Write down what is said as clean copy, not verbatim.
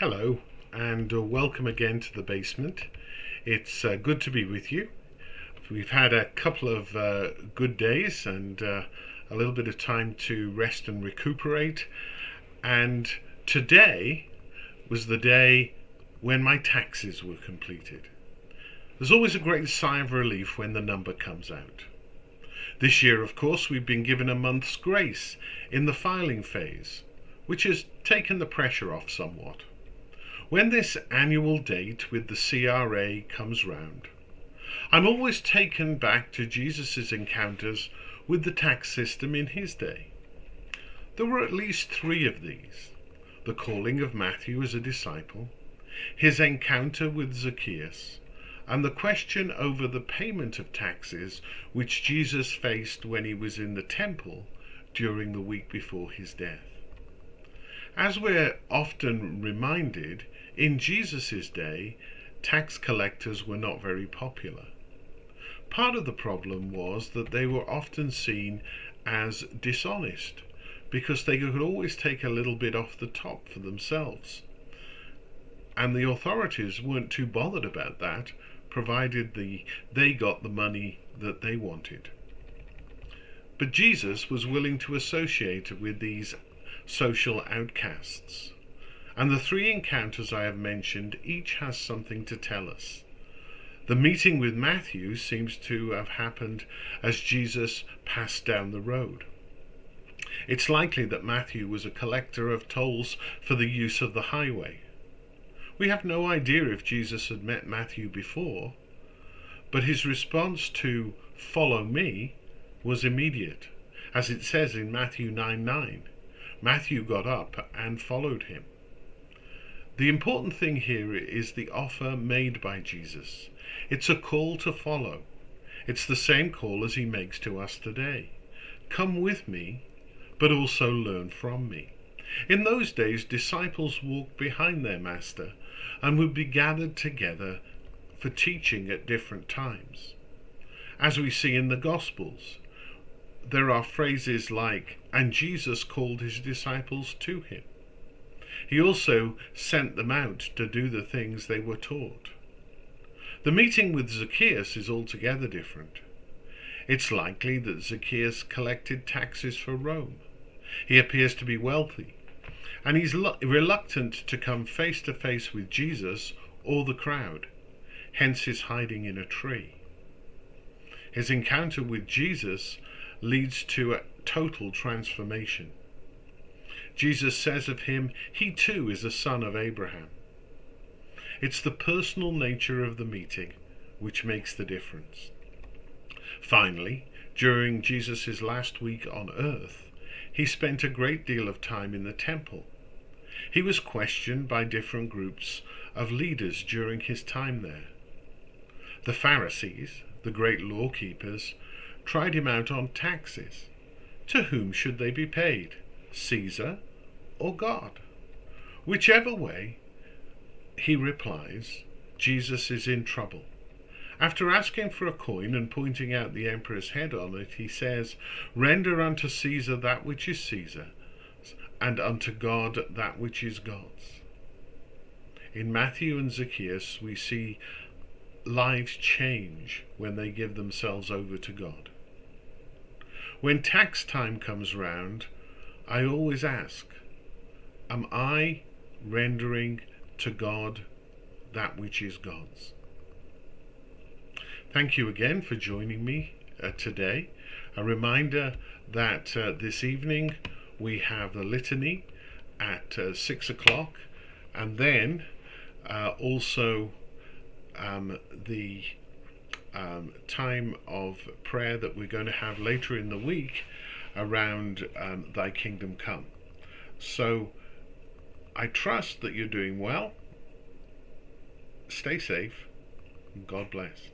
Hello, and welcome again to the basement. It's good to be with you. We've had a couple of good days and a little bit of time to rest and recuperate. And today was the day when my taxes were completed. There's always a great sigh of relief when the number comes out. This year, of course, we've been given a month's grace in the filing phase, which has taken the pressure off somewhat. When this annual date with the CRA comes round, I'm always taken back to Jesus' encounters with the tax system in his day. There were at least three of these: the calling of Matthew as a disciple, his encounter with Zacchaeus, and the question over the payment of taxes which Jesus faced when he was in the temple during the week before his death. As we're often reminded, in Jesus' day, tax collectors were not very popular. Part of the problem was that they were often seen as dishonest because they could always take a little bit off the top for themselves. And the authorities weren't too bothered about that, provided they got the money that they wanted. But Jesus was willing to associate with these social outcasts. And the three encounters I have mentioned each has something to tell us. The meeting with Matthew seems to have happened as Jesus passed down the road. It's likely that Matthew was a collector of tolls for the use of the highway. We have no idea if Jesus had met Matthew before, but his response to "follow me" was immediate. As it says in Matthew 9:9, Matthew got up and followed him. The important thing here is the offer made by Jesus. It's a call to follow. It's the same call as he makes to us today. Come with me, but also learn from me. In those days, disciples walked behind their master and would be gathered together for teaching at different times. As we see in the Gospels, there are phrases like, "and Jesus called his disciples to him." He also sent them out to do the things they were taught. The meeting with Zacchaeus is altogether different. It's likely that Zacchaeus collected taxes for Rome. He appears to be wealthy, and he's reluctant to come face to face with Jesus or the crowd, hence his hiding in a tree. His encounter with Jesus leads to a total transformation. Jesus says of him, he too is a son of Abraham. It's the personal nature of the meeting which makes the difference. Finally, during Jesus' last week on earth, he spent a great deal of time in the temple. He was questioned by different groups of leaders during his time there. The Pharisees, the great law keepers, tried him out on taxes. To whom should they be paid? Caesar or God? Whichever way, he replies, Jesus is in trouble. After asking for a coin and pointing out the emperor's head on it, he says, "Render unto Caesar that which is Caesar's, and unto God that which is God's." In Matthew and Zacchaeus, we see lives change when they give themselves over to God. When tax time comes round, I always ask, am I rendering to God that which is God's? Thank you again for joining me today. A reminder that this evening we have the litany at 6 o'clock, and then also the time of prayer that we're going to have later in the week around Thy Kingdom Come. So I trust that you're doing well. Stay safe. God bless.